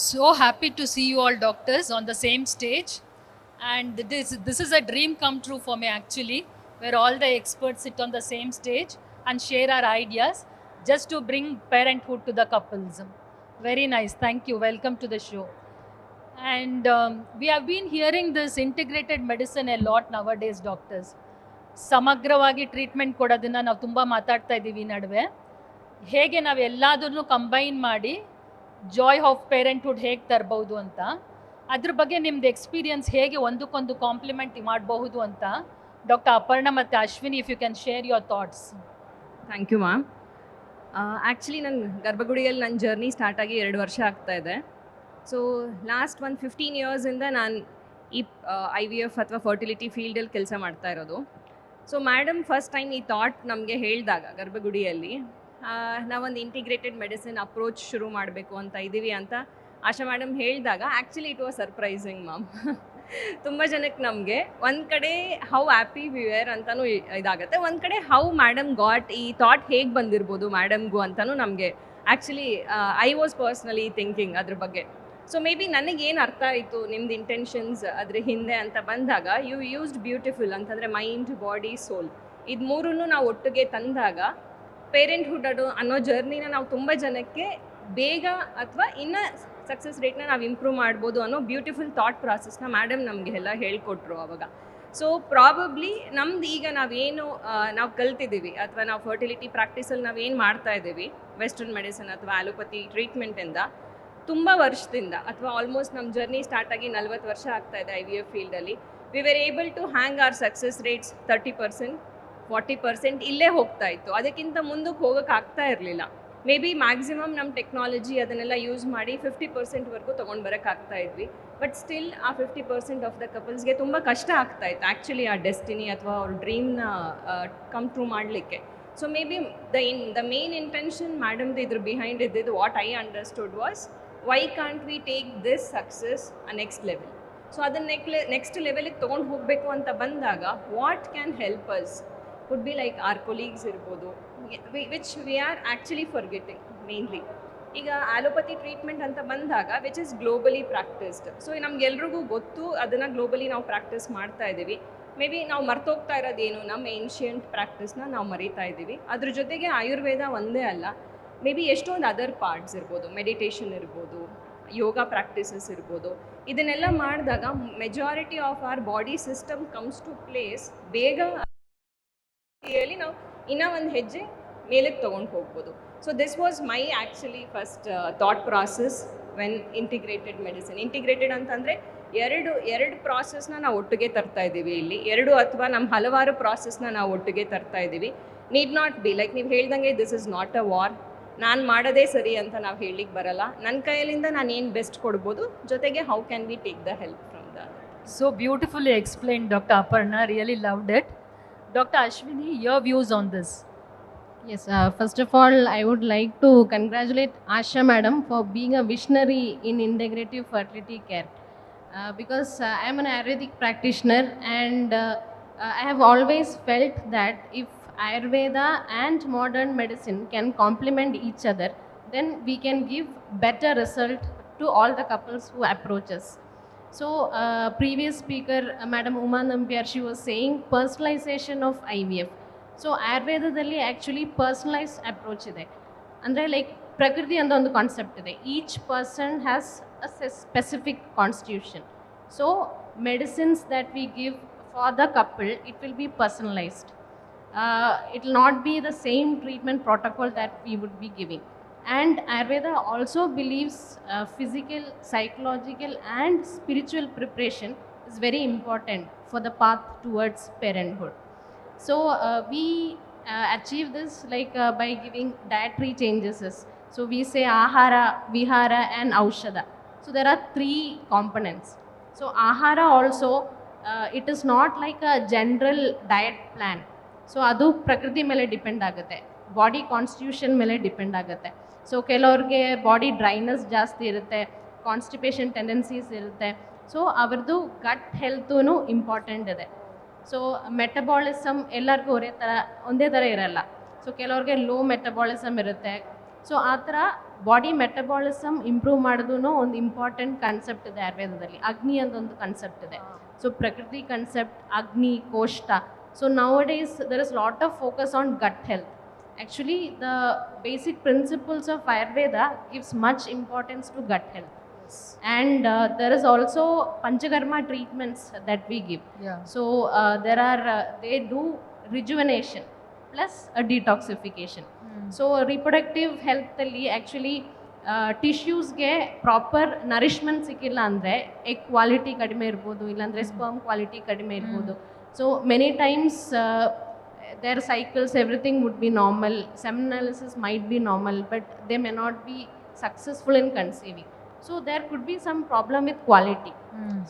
So happy to see you all doctors on the same stage. And this is a dream come true for me actually, where all the experts sit on the same stage and share our ideas just to bring parenthood to the couples. Very nice. Thank you. Welcome to the show. And we have been hearing this integrated medicine a lot nowadays, doctors. ಸಮಗ್ರವಾಗಿ treatment ಕೊಡೋದನ್ನ ನಾವು ತುಂಬ ಮಾತಾಡ್ತಾ ಇದ್ದೀವಿ ಈ ನಡುವೆ. ಹೇಗೆ ನಾವು ಎಲ್ಲದನ್ನು ಕಂಬೈನ್ ಮಾಡಿ ಜಾಯ್ ಆಫ್ ಪೇರೆಂಟ್ಹುಡ್ ಹೇಗೆ ತರಬಹುದು ಅಂತ, ಅದ್ರ ಬಗ್ಗೆ ನಿಮ್ದು ಎಕ್ಸ್ಪೀರಿಯನ್ಸ್ ಹೇಗೆ ಒಂದಕ್ಕೊಂದು ಕಾಂಪ್ಲಿಮೆಂಟ್ ಮಾಡಬಹುದು ಅಂತ ಡಾಕ್ಟರ್ ಅಪರ್ಣ ಮತ್ತು Ashwini, if you can share your thoughts. Thank you ma'am. Actually ನನ್ನ ಗರ್ಭಗುಡಿಯಲ್ಲಿ ನನ್ನ ಜರ್ನಿ ಸ್ಟಾರ್ಟ್ ಆಗಿ 2 ವರ್ಷ ಆಗ್ತಾ ಇದೆ. ಸೊ ಲಾಸ್ಟ್ 15 ಇಯರ್ಸಿಂದ ನಾನು ಈ IVF ಅಥವಾ ಫರ್ಟಿಲಿಟಿ ಫೀಲ್ಡಲ್ಲಿ ಕೆಲಸ ಮಾಡ್ತಾ ಇರೋದು. ಸೊ ಮೇಡಮ್ ಫಸ್ಟ್ ಟೈಮ್ ಈ ಥಾಟ್ ನಮಗೆ ಹೇಳಿದಾಗ ಗರ್ಭಗುಡಿಯಲ್ಲಿ ನಾವೊಂದು ಇಂಟಿಗ್ರೇಟೆಡ್ ಮೆಡಿಸಿನ್ ಅಪ್ರೋಚ್ ಶುರು ಮಾಡಬೇಕು ಅಂತ ಇದ್ದೀವಿ ಅಂತ ಆಶಾ ಮೇಡಮ್ ಹೇಳಿದಾಗ actually it was surprising ma'am. ತುಂಬ ಜನಕ್ಕೆ ನಮಗೆ ಒಂದು ಕಡೆ ಹೌ ಹ್ಯಾಪಿ ವಿ ವೇರ್ ಅಂತಲೂ ಇದಾಗುತ್ತೆ, ಒಂದು ಕಡೆ ಹೌ ಮೇಡಮ್ ಗಾಟ್ ಈ ಥಾಟ್ ಹೇಗೆ ಬಂದಿರ್ಬೋದು ಮೇಡಮ್ಗೂ ಅಂತಲೂ ನಮಗೆ actually I was personally thinking ಅದ್ರ ಬಗ್ಗೆ. ಸೊ ಮೇ ಬಿ ನನಗೇನು ಅರ್ಥ ಆಯಿತು ನಿಮ್ದು ಇಂಟೆನ್ಷನ್ಸ್ ಅದ್ರ ಹಿಂದೆ ಅಂತ ಬಂದಾಗ, ಯು ಯೂಸ್ಡ್ ಬ್ಯೂಟಿಫುಲ್ ಅಂತಂದರೆ ಮೈಂಡ್, ಬಾಡಿ, ಸೋಲ್, ಇದು ಮೂರನ್ನು ನಾವು ಒಟ್ಟಿಗೆ ತಂದಾಗ ಪೇರೆಂಟ್ಹುಡ್ ಅನ್ನೋ ಜರ್ನಿನ ನಾವು ತುಂಬ ಜನಕ್ಕೆ ಬೇಗ ಅಥವಾ ಇನ್ನೂ ಸಕ್ಸಸ್ ರೇಟ್ನ ನಾವು ಇಂಪ್ರೂವ್ ಮಾಡ್ಬೋದು ಅನ್ನೋ ಬ್ಯೂಟಿಫುಲ್ ಥಾಟ್ ಪ್ರಾಸೆಸ್ನ ಮೇಡಮ್ ನಮಗೆಲ್ಲ ಹೇಳ್ಕೊಟ್ರು ಅವಾಗ. ಸೊ ಪ್ರಾಬಬ್ಲಿ ನಮ್ದು ಈಗ ನಾವು ಕಲ್ತಿದ್ದೀವಿ ಅಥವಾ ನಾವು ಫರ್ಟಿಲಿಟಿ ಪ್ರಾಕ್ಟೀಸಲ್ಲಿ ನಾವೇನು ಮಾಡ್ತಾ ಇದ್ದೀವಿ ವೆಸ್ಟರ್ನ್ ಮೆಡಿಸಿನ್ ಅಥವಾ ಆಲೋಪತಿ ಟ್ರೀಟ್ಮೆಂಟಿಂದ ತುಂಬ ವರ್ಷದಿಂದ ಅಥವಾ ಆಲ್ಮೋಸ್ಟ್ ನಮ್ಮ ಜರ್ನಿ ಸ್ಟಾರ್ಟ್ ಆಗಿ 40 ವರ್ಷ ಆಗ್ತಾ ಇದೆ IVF ಫೀಲ್ಡಲ್ಲಿ. We were able to hang our success rates 30%, 40% ಇಲ್ಲೇ ಹೋಗ್ತಾ ಇತ್ತು. ಅದಕ್ಕಿಂತ ಮುಂದಕ್ಕೆ ಹೋಗೋಕೆ ಆಗ್ತಾ ಇರಲಿಲ್ಲ. ಮೇ ಬಿ ಮ್ಯಾಕ್ಸಿಮಮ್ ನಮ್ಮ ಟೆಕ್ನಾಲಜಿ ಅದನ್ನೆಲ್ಲ ಯೂಸ್ ಮಾಡಿ 50%ವರೆಗೂ ತೊಗೊಂಡು ಬರೋಕ್ಕಾಗ್ತಾ ಇದ್ವಿ. ಬಟ್ ಸ್ಟಿಲ್ ಆ 50% ಆಫ್ ದ ಕಪಲ್ಸ್ಗೆ ತುಂಬ ಕಷ್ಟ ಆಗ್ತಾ ಇತ್ತು ಆ್ಯಕ್ಚುಲಿ ಆ ಡೆಸ್ಟಿನಿ ಅಥವಾ ಅವ್ರ ಡ್ರೀಮ್ನ ಕಮ್ ಟ್ರೂ ಮಾಡಲಿಕ್ಕೆ. So maybe the main intention ಮೇಡಮ್ದು ಇದ್ರ ಬಿಹೈಂಡ್ ಇದ್ದಿದ್ದು what I understood was, why can't we take this success next level. So ಅದನ್ನು ನೆಕ್ಸ್ಟ್ ಲೆವೆಲಿಗೆ ತೊಗೊಂಡು ಹೋಗಬೇಕು ಅಂತ ಬಂದಾಗ what can help us would be like our colleagues ಇರ್ಬೋದು, which we are actually forgetting mainly. ಈಗ ಆಲೋಪತಿ ಟ್ರೀಟ್ಮೆಂಟ್ ಅಂತ ಬಂದಾಗ which is globally practised. So ನಮ್ಗೆಲ್ರಿಗೂ ಗೊತ್ತು ಅದನ್ನು ಗ್ಲೋಬಲಿ ನಾವು ಪ್ರಾಕ್ಟೀಸ್ ಮಾಡ್ತಾ ಇದ್ದೀವಿ. ಮೇ ಬಿ ನಾವು ಮರ್ತೋಗ್ತಾ ಇರೋದೇನು, ನಮ್ಮ ಏನ್ಷಿಯಂಟ್ ಪ್ರಾಕ್ಟೀಸ್ನ ನಾವು ಮರೀತಾ ಇದ್ದೀವಿ. ಅದ್ರ ಜೊತೆಗೆ ಆಯುರ್ವೇದ ಒಂದೇ ಅಲ್ಲ, ಮೇ ಬಿ ಎಷ್ಟೊಂದು ಅದರ್ ಪಾರ್ಟ್ಸ್ ಇರ್ಬೋದು, ಮೆಡಿಟೇಷನ್ ಇರ್ಬೋದು, ಯೋಗ ಪ್ರಾಕ್ಟೀಸಸ್ ಇರ್ಬೋದು. ಇದನ್ನೆಲ್ಲ ಮಾಡಿದಾಗ majority of our body system comes to place. ಬೇಗ ನಾವು ಇನ್ನೂ ಒಂದು ಹೆಜ್ಜೆ ಮೇಲಕ್ಕೆ ತೊಗೊಂಡು ಹೋಗ್ಬೋದು. So this was my actually first thought process when integrated medicine. Integrated ಅಂತಂದರೆ ಎರಡು ಪ್ರಾಸೆಸ್ನ ನಾವು ಒಟ್ಟಿಗೆ ತರ್ತಾ ಇದ್ದೀವಿ ಇಲ್ಲಿ, ಎರಡು ಅಥವಾ ನಮ್ಮ ಹಲವಾರು ಪ್ರಾಸೆಸ್ನ ನಾವು ಒಟ್ಟಿಗೆ ತರ್ತಾ ಇದ್ದೀವಿ. ನೀಡ್ ನಾಟ್ ಬಿ ಲೈಕ್ ನೀವು ಹೇಳ್ದಂಗೆ this is not a war. ನಾನು ಮಾಡೋದೇ ಸರಿ ಅಂತ ನಾವು ಹೇಳಲಿಕ್ಕೆ ಬರಲ್ಲ. ನನ್ನ ಕೈಯಲ್ಲಿಂದ ನಾನು ಏನು ಬೆಸ್ಟ್ ಕೊಡ್ಬೋದು, ಜೊತೆಗೆ how can we take the help from the. So beautifully explained, Dr. Aparna. Really loved it. Dr. Ashwini, your views on this? Yes, first of all, I would like to congratulate Asha Madam for being a visionary in integrative fertility care. Because I am an Ayurvedic practitioner, and I have always felt that if Ayurveda and modern medicine can complement each other, then we can give better result to all the couples who approach us. So, previous speaker, Madam Uma Nambiar, she was saying personalization of IVF. So ಆಯುರ್ವೇದದಲ್ಲಿ actually personalised approach ಇದೆ. ಅಂದರೆ like ಪ್ರಕೃತಿ ಅಂತ ಒಂದು concept ಇದೆ. Each person has a specific constitution. So medicines that we give for the couple, it will be personalised. It will not be the same treatment protocol that we would be giving. And Ayurveda also believes physical, psychological and spiritual preparation is very important for the path towards parenthood. So we achieve this like by giving dietary changes. So we say ahara, vihara and aushada. So there are 3 components. So ahara also, it is not like a general diet plan. So adu prakriti mele depend ಆಗುತ್ತೆ, body constitution ಮೇಲೆ depend ಆಗುತ್ತೆ. So ಕೆಲವ್ರಿಗೆ body dryness ಜಾಸ್ತಿ ಇರುತ್ತೆ, constipation tendencies ಇರುತ್ತೆ. So ಅವ್ರದ್ದು ಗಟ್ health important ಇದೆ. So metabolism ಎಲ್ಲರಿಗೂ ಒಂದೇ ಥರ ಇರಲ್ಲ. ಸೊ ಕೆಲವ್ರಿಗೆ ಲೋ ಮೆಟಬಾಲಿಸಮ್ ಇರುತ್ತೆ. ಸೊ ಆ ಥರ ಬಾಡಿ ಮೆಟಬಾಲಿಸಮ್ ಇಂಪ್ರೂವ್ ಮಾಡೋದು ಒಂದು ಇಂಪಾರ್ಟೆಂಟ್ ಕಾನ್ಸೆಪ್ಟ್ ಇದೆ ಆಯುರ್ವೇದದಲ್ಲಿ. ಅಗ್ನಿ ಅಂತ ಒಂದು ಕಾನ್ಸೆಪ್ಟ್ ಇದೆ. ಸೊ ಪ್ರಕೃತಿ ಕಾನ್ಸೆಪ್ಟ್, ಅಗ್ನಿ, ಕೋಷ್ಟ. So nowadays there is lot of focus on gut health. Actually the basic principles of Ayurveda gives much importance to gut health. And there is also Panchakarma treatments that we give. Yeah. So there are they do rejuvenation plus a detoxification. So reproductive health ಅಲ್ಲಿ actually ಟಿಶ್ಯೂಸ್ಗೆ proper nourishment ಸಿಕ್ಕಿಲ್ಲ ಅಂದರೆ egg quality ಕಡಿಮೆ ಇರ್ಬೋದು, ಇಲ್ಲಾಂದರೆ sperm quality ಕಡಿಮೆ ಇರ್ಬೋದು. So many times their cycles, everything would be normal, seminalisis might be normal, but they may not be successful in conceiving. So there could be some problem with quality.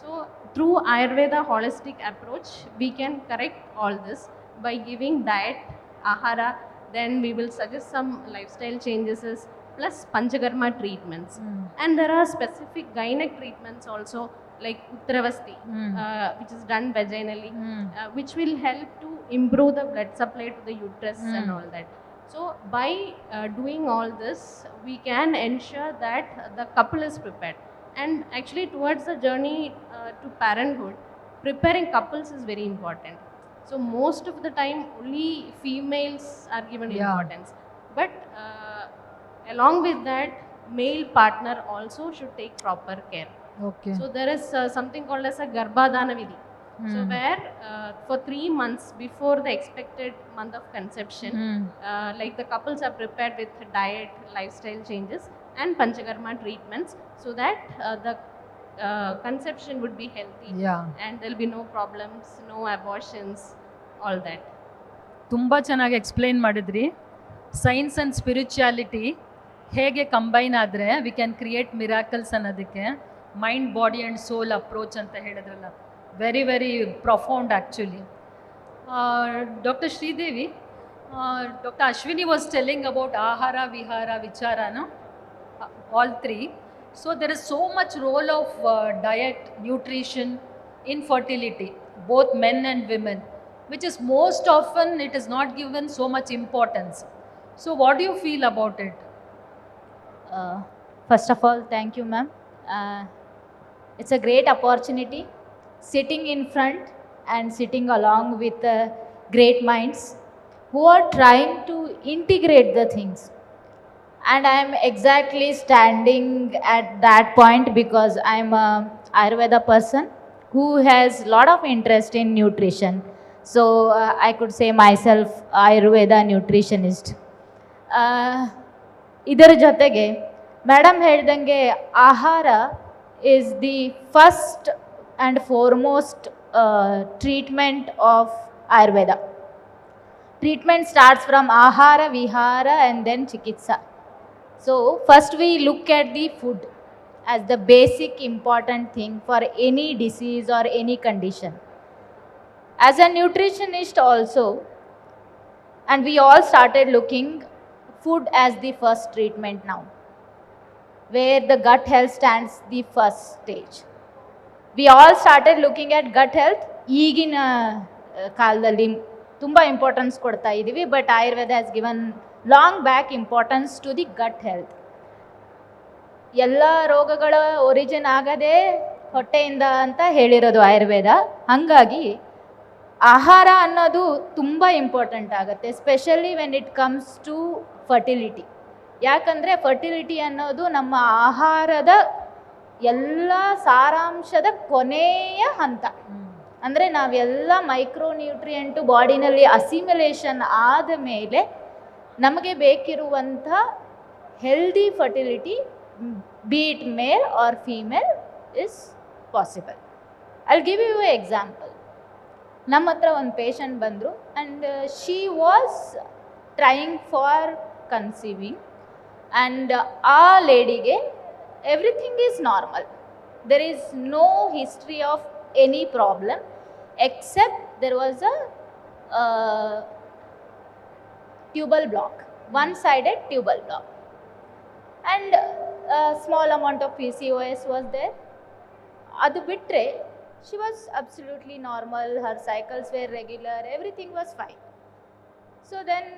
So through Ayurveda holistic approach, we can correct all this by giving diet, ahara, then we will suggest some lifestyle changes plus Panchakarma treatments. And there are specific gynec treatments also, like Uttravasti, which is done vaginally, which will help to improve the blood supply to the uterus and all that. So by doing all this, we can ensure that the couple is prepared. And actually towards the journey to parenthood, preparing couples is very important. So most of the time only females are given importance. But along with that, male partner also should take proper care. Okay. So there is something called as a Garbhadana Vidhi. So where for 3 months before the expected month of conception, like the couples are prepared with diet, lifestyle changes and Panchakarma treatments, so that the conception would be healthy. Yeah. And there will be no problems, no abortions, all that. ತುಂಬ ಚೆನ್ನಾಗಿ explain ಮಾಡಿದ್ರಿ. Science and spirituality ಹೇಗೆ combine ಆದರೆ we can create miracles ಅನ್ನೋದಕ್ಕೆ mind, body and soul approach ಅಂತ ಹೇಳಿದ್ರಲ್ಲ, very very profound actually. Doctor Sridevi, doctor Ashwini was telling about ಆಹಾರ, ವಿಹಾರ, ವಿಚಾರನ, all three. So there is so much role of diet, nutrition in fertility, both men and women, which is most often it is not given so much importance. So what do you feel about it? First of all, thank you, ma'am. It's a great opportunity sitting in front and sitting along with great minds who are trying to integrate the things. And I am exactly standing at that point because I am a Ayurveda person who has a lot of interest in nutrition. So I could say myself Ayurveda nutritionist. ಇದರ ಜೊತೆಗೆ madam ಹೇಳ್ದಂಗೆ ಆಹಾರ is the first and foremost treatment of Ayurveda. Treatment starts from ahara, vihara and then chikitsa. So first we look at the food as the basic important thing for any disease or any condition. As a nutritionist also, and we all started looking food as the first treatment now, where the gut health stands the first stage. We all started looking at gut health. ಈಗಿನ ಕಾಲದಲ್ಲಿ ತುಂಬ importance ಕೊಡ್ತಾ ಇದ್ದೀವಿ, but Ayurveda has given long back importance to the gut health. ಎಲ್ಲ ರೋಗಗಳ origin ಆಗದೆ ಹೊಟ್ಟೆಯಿಂದ ಅಂತ ಹೇಳಿರೋದು ಆಯುರ್ವೇದ. ಹಾಗಾಗಿ ಆಹಾರ ಅನ್ನೋದು ತುಂಬ ಇಂಪಾರ್ಟೆಂಟ್ ಆಗುತ್ತೆ, especially when it comes to fertility. ಯಾಕಂದರೆ ಫರ್ಟಿಲಿಟಿ ಅನ್ನೋದು ನಮ್ಮ ಆಹಾರದ ಎಲ್ಲ ಸಾರಾಂಶದ ಕೊನೆಯ ಹಂತ. ಅಂದರೆ ನಾವೆಲ್ಲ ಮೈಕ್ರೋನ್ಯೂಟ್ರಿಯೆಂಟು ಬಾಡಿನಲ್ಲಿ ಅಸಿಮಿಲೇಷನ್ ಆದ ಮೇಲೆ ನಮಗೆ ಬೇಕಿರುವಂಥ healthy fertility, be it male or female, is possible. I give you a example. ನಮ್ಮ ಹತ್ರ ಒಂದು ಪೇಷಂಟ್ ಬಂದರು and she was trying for conceiving and ಆ ಲೇಡಿಗೆ everything is normal. There is no history of any problem except there was a tubal block, one sided tubal block, and small amount of PCOS was there. ಅದು ಬಿಟ್ಟರೆ she was absolutely normal, her cycles were regular, everything was fine. So then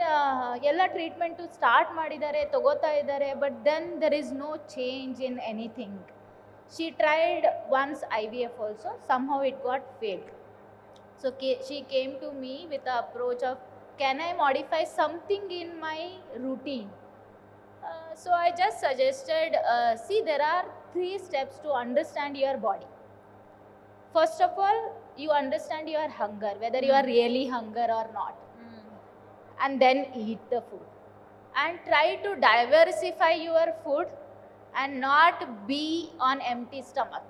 ಎಲ್ಲ treatment start ಮಾಡಿದ್ದಾರೆ, ತಗೋತಾ ಇದ್ದಾರೆ, but then there is no change in anything. She tried once IVF also, somehow it got failed. So she came to me with the approach of, can I modify something in my routine? So I just suggested, see, there are 3 steps to understand your body. First of all, you understand your hunger, whether you are really hunger or not, and then eat the food. And try to diversify your food and not be on empty stomach.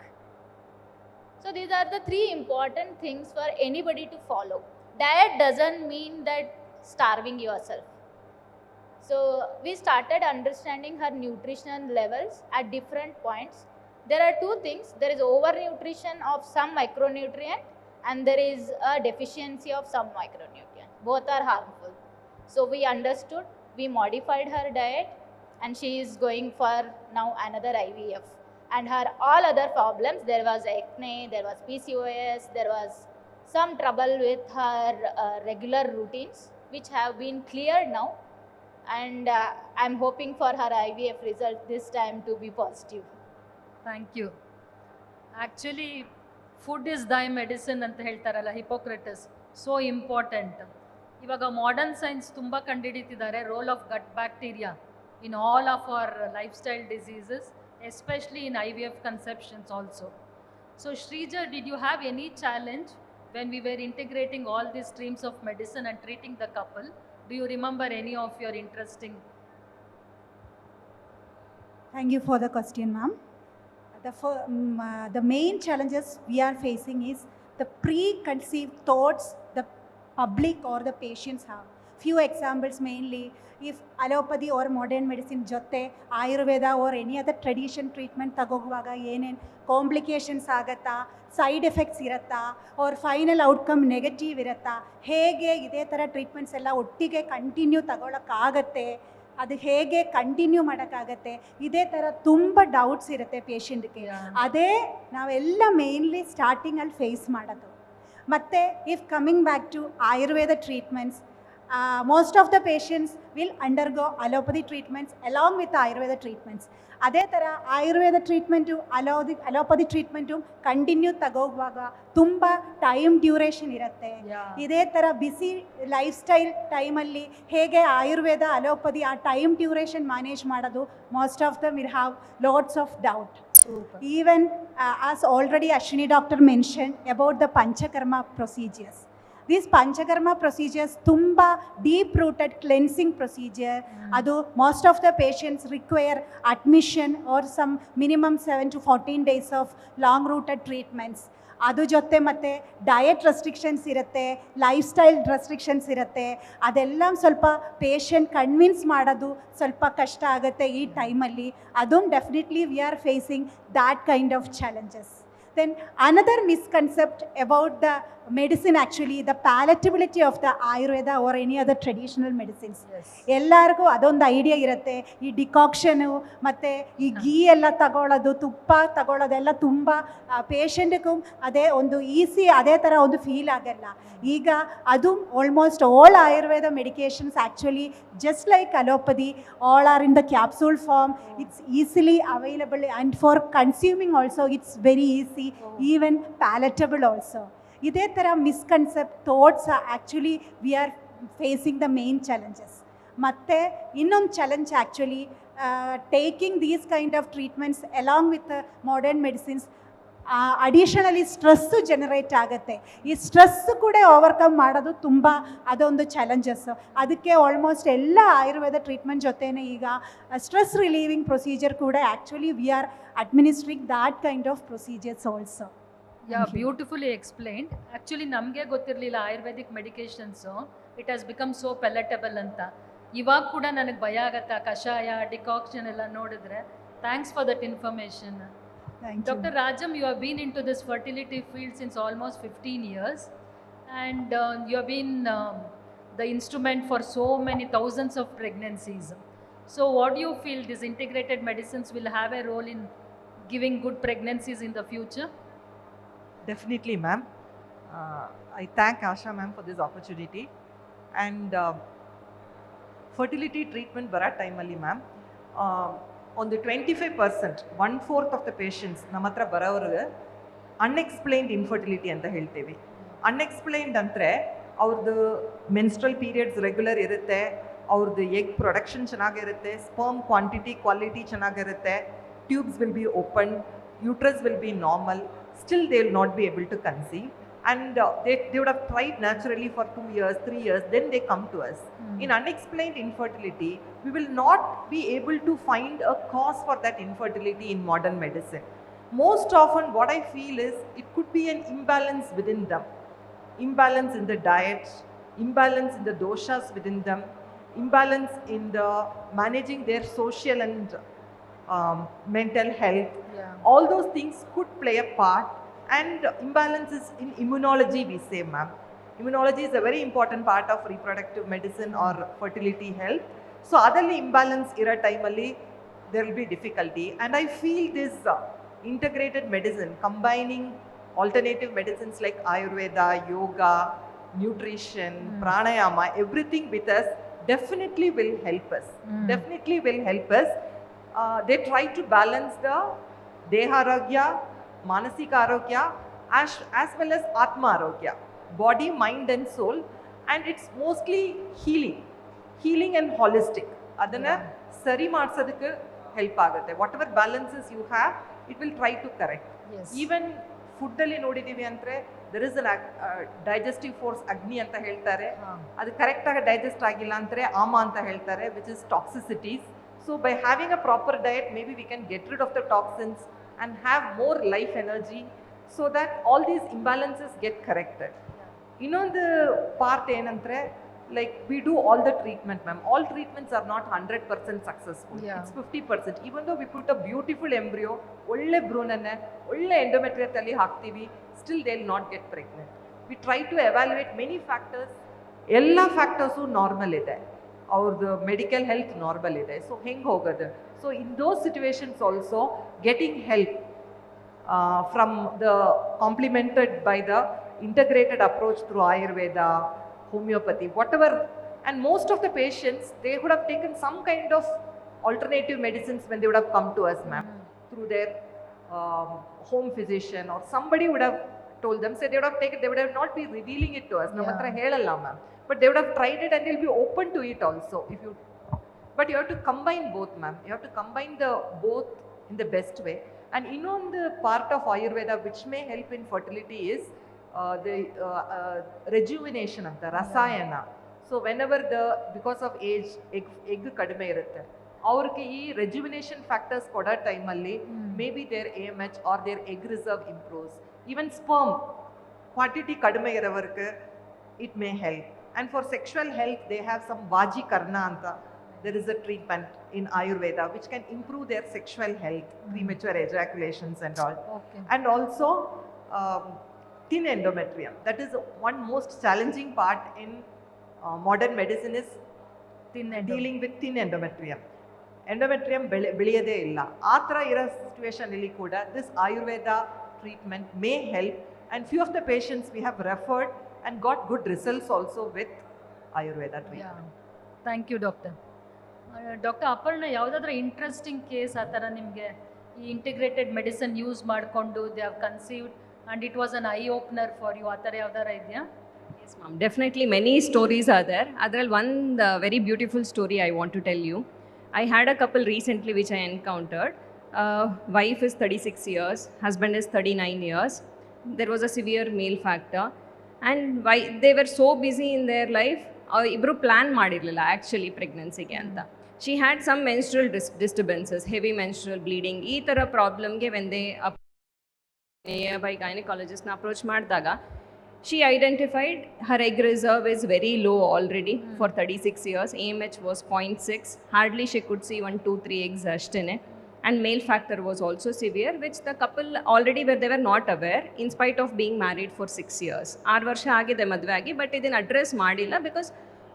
So these are the 3 important things for anybody to follow. Diet doesn't mean that starving yourself. So we started understanding her nutrition levels at different points. There are 2 things. There is overnutrition of some micronutrient and there is a deficiency of some micronutrient. Both are harmful. So we understood, we modified her diet, and she is going for now another IVF. And her all other problems, there was acne, there was PCOS, there was some trouble with her regular routines, which have been cleared now. And I'm hoping for her IVF result this time to be positive. Thank you. Actually, food is thy medicine ಅಂತ ಹೇಳ್ತಾರಲ್ಲ Hippocrates, so important. ಇವಾಗ modern science ತುಂಬ ಕಂಡುಹಿಡಿತಿದ್ದಾರೆ role of gut bacteria in all of our lifestyle diseases, especially in IVF conceptions also. So Shrija, did you have any challenge when we were integrating all these streams of medicine and treating the couple? Do you remember any of your interesting? Thank you for the question, ma'am. The main challenges we are facing is the preconceived thoughts the public or the patients have. Few examples mainly, if allopathy or modern medicine jote ayurveda or any other tradition treatment tagoguvaga enen complications agata, side effects iratta, or final outcome negative iratta, hege ide tara treatments ella ottige continue tagolakagutte, ಅದು ಹೇಗೆ continue ಮಾಡೋಕ್ಕಾಗತ್ತೆ, ಇದೇ ಥರ ತುಂಬ doubts ಇರುತ್ತೆ ಪೇಷಂಟ್ಗೆ. ಅದೇ ನಾವೆಲ್ಲ mainly ಸ್ಟಾರ್ಟಿಂಗಲ್ಲಿ ಫೇಸ್ ಮಾಡೋದು. ಮತ್ತು if coming back to Ayurveda treatments, most of the patients will undergo allopathy treatments along with the Ayurveda treatments. ಅದೇ ಥರ Ayurveda treatment allopathy treatment continue ತಗೋಗುವಾಗ ತುಂಬ ಟೈಮ್ ಡ್ಯೂರೇಷನ್ ಇರುತ್ತೆ. ಇದೇ ಥರ ಬಿಸಿ ಲೈಫ್ ಸ್ಟೈಲ್ ಟೈಮಲ್ಲಿ ಹೇಗೆ ಆಯುರ್ವೇದ ಅಲೋಪತಿ ಆ ಟೈಮ್ ಡ್ಯೂರೇಷನ್ ಮ್ಯಾನೇಜ್ ಮಾಡೋದು, most of them will have lots of doubt. Even as already Ashwini doctor mentioned about the Panchakarma procedures. These Panchakarma procedures tumba deep rooted cleansing procedure. Adu most of the patients require admission or some minimum 7 to 14 days of long rooted treatments. ಅದು ಜೊತೆ ಮತ್ತು diet restrictions ಇರುತ್ತೆ, life style restrictions ಇರುತ್ತೆ. ಅದೆಲ್ಲ ಸ್ವಲ್ಪ patient convince ಮಾಡೋದು ಸ್ವಲ್ಪ ಕಷ್ಟ ಆಗುತ್ತೆ ಈ ಟೈಮಲ್ಲಿ. ಅದು definitely we are facing that kind of challenges. Then another misconcept about the medicine, actually the palatability of the Ayurveda or any other traditional medicines. ಎಲ್ಲರಿಗೂ ಅದೊಂದು ಐಡಿಯಾ ಇರುತ್ತೆ, ಈ ಡಿಕಾಕ್ಷನು ಮತ್ತು ಈ ಗೀ ಎಲ್ಲ ತಗೊಳ್ಳೋದು, ತುಪ್ಪ ತಗೊಳ್ಳೋದೆಲ್ಲ ತುಂಬ ಪೇಷಂಟ್ಗೂ ಅದೇ ಒಂದು ಈಸಿ ಅದೇ ಥರ ಒಂದು ಫೀಲ್ ಆಗಲ್ಲ. ಈಗ ಅದು almost all Ayurveda medications actually just like allopathy, all are in the capsule form. It's easily available and for consuming also it's very easy, even palatable also. ಇದೇ ಥರ misconcept thoughts actually we are facing the main challenges. ಮತ್ತು ಇನ್ನೊಂದು challenge actually taking these kind of treatments along with modern medicines additionally stress generate ಆಗುತ್ತೆ. ಈ stress ಕೂಡ overcome ಮಾಡೋದು ತುಂಬ ಅದೊಂದು ಚಾಲೆಂಜಸ್ಸು. ಅದಕ್ಕೆ ಆಲ್ಮೋಸ್ಟ್ ಎಲ್ಲ ಆಯುರ್ವೇದ ಟ್ರೀಟ್ಮೆಂಟ್ ಜೊತೆನೇ ಈಗ ಸ್ಟ್ರೆಸ್ ರಿಲೀವಿಂಗ್ ಪ್ರೊಸೀಜರ್ ಕೂಡ actually we are administering that kind of procedures also. Ya, beautifully explained. Actually ನಮಗೆ ಗೊತ್ತಿರಲಿಲ್ಲ Ayurvedic medications it has become so palatable ಅಂತ. ಇವಾಗ ಕೂಡ ನನಗೆ ಭಯ ಆಗತ್ತೆ ಆ ಕಷಾಯ ಡಿಕಾಕ್ಷನ್ ಎಲ್ಲ ನೋಡಿದ್ರೆ. Thanks for that information. Dr. Rajam, you have been into this fertility field since almost 15 years, and you have been the instrument for so many thousands of pregnancies. So what do you feel these integrated medicines will have a role in giving good pregnancies in the future? Definitely, ma'am. I thank Asha ma'am for this opportunity. And fertility treatment ಬರೋ ಟೈಮಲ್ಲಿ ma'am ಒಂದು 25%, 1/4 of the patients ನಮ್ಮ ಹತ್ರ ಬರೋವ್ರಿಗೆ unexplained infertility ಅಂತ ಹೇಳ್ತೀವಿ. Unexplained ಅಂದರೆ ಅವ್ರದ್ದು menstrual periods regular ಇರುತ್ತೆ, ಅವ್ರದ್ದು ಎಗ್ ಪ್ರೊಡಕ್ಷನ್ ಚೆನ್ನಾಗಿರುತ್ತೆ, ಸ್ಪರ್ಮ್ ಕ್ವಾಲಿಟಿ ಚೆನ್ನಾಗಿರುತ್ತೆ, tubes will be open, uterus will be normal, still they will not be able to conceive, and they would have tried naturally for 2 years, 3 years, then they come to us. In unexplained infertility, we will not be able to find a cause for that infertility in modern medicine. Most often what I feel is it could be an imbalance within them, imbalance in the diet, imbalance in the doshas within them, imbalance in the managing their social and mental health. All those things could play a part, and imbalances in immunology, we say, ma'am. Immunology is a very important part of reproductive medicine or fertility health. So adalli imbalance ira time alli there will be difficulty, and I feel this integrated medicine combining alternative medicines like Ayurveda, yoga, nutrition, pranayama, everything with us definitely will help us. Definitely will help us. They try to balance the Deha Arogya, Manasika Arogya, as well as Atma Arogya, body, mind and soul, and it's mostly healing and holistic. Adanna sari ಮಾಡ್ಸೋದಕ್ಕೆ help ಆಗುತ್ತೆ. Whatever balances you have, it will try to correct. Yes. Even food ಅಲ್ಲಿ ನೋಡಿದೀವಿ ಅಂದ್ರೆ there is an digestive force ಅಗ್ನಿ ಅಂತ ಹೇಳ್ತಾರೆ, ಅದು correct ಆಗಿ ಡೈಜೆಸ್ಟ್ ಆಗಿಲ್ಲ ಅಂದ್ರೆ ಆಮ ಅಂತ ಹೇಳ್ತಾರೆ, which is toxicities. So by having a proper diet, maybe we can get rid of the toxins and have more life energy, so that all these imbalances get corrected. Innondu part ಏನಂದ್ರೆ, like we do all the treatment, ma'am. All treatments are not 100% successful. It's 50%. Even though we put a beautiful embryo, ಒಳ್ಳೆ ಭ್ರೂಣನ ಒಳ್ಳೆ ಎಂಡೋಮೆಟ್ರಿಯದಲ್ಲಿ ಹಾಕ್ತೀವಿ, still they will not get pregnant. We try to evaluate many factors. ಎಲ್ಲ factors normal ಇದೆ, ಅವ್ರದ್ದು medical health normal ಇದೆ, so ಹೆಂಗೆ ಹೋಗೋದು? So in those situations also getting help from the complimented by the integrated approach through Ayurveda, homeopathy, whatever, and most of the patients, they would have taken some kind of alternative medicines when they would have come to us, ma'am, through their home physician, or somebody would have told them, say they would have taken, they would have not be revealing it to us, ನಮ್ಮ ಹತ್ರ ಹೇಳಲ್ಲ ma'am, but they would have tried it and they'll be open to it also. But you have to combine both, ma'am. You have to combine the both in the best way. And the part of Ayurveda which may help in fertility is the rejuvenation of the rasayana. So whenever because of age egg kadime irutte, ಅವ್ರಿಗೆ ಈ ರೆಜ್ಯುವಿನೇಷನ್ factors ಕೊಡೋ ಟೈಮಲ್ಲಿ maybe their AMH or their egg reserve improves. Even sperm quantity ಕಡಿಮೆ ಇರೋವರೆಗೆ it may help. And for sexual health they have some ವಾಜಿಕರ್ಣ ಅಂತ, there is a treatment in Ayurveda which can improve their sexual health, premature ejaculations and all. Okay. And also thin endometrium. That is one most challenging part in modern medicine, is dealing with thin endometrium. Endometrium ಬೆಳೆಯದೇ ಇಲ್ಲ. ಆ ಥರ ಇರೋ situation ಅಲ್ಲಿ ಕೂಡ this Ayurveda treatment may help, and few of the patients we have referred and got good results also with Ayurveda treatment. Thank you doctor. Doctor Aparna, ಯಾವುದಾದ್ರೂ interesting case ಆ ಥರ ನಿಮಗೆ ಈ ಇಂಟಿಗ್ರೇಟೆಡ್ ಮೆಡಿಸಿನ್ ಯೂಸ್ ಮಾಡಿಕೊಂಡು they have conceived and it was an eye opener for you, ಆ ಥರ ಯಾವ್ದಾರ ಇದೆಯಾ? Yes, ma'am. Definitely many stories are there. Adral one very beautiful story I want to tell you. I had a couple recently which I encountered. Wife is 36 years, husband is 39 years. There was a severe male factor, and why they were so busy in their life, ibru plan ಮಾಡಿರಲಿಲ್ಲ actually ಪ್ರೆಗ್ನೆನ್ಸಿಗೆ ಅಂತ. She had some menstrual disturbances, heavy menstrual bleeding. ಈ ಥರ ಪ್ರಾಬ್ಲಮ್ಗೆ when they nearby gynecologistನ approach ಮಾಡಿದಾಗ, she identified her egg reserve is very low already for 36 years. AMH was 0.6. Hardly she could see 1-2-3 eggs ashtene. And male factor was also severe, which the couple already they were not aware, in spite of being married for 6 years. 6 ವರ್ಷ ಆಗಿದೆ ಮದುವೆ ಆಗಿ, but ಇದನ್ನು address ಮಾಡಿಲ್ಲ because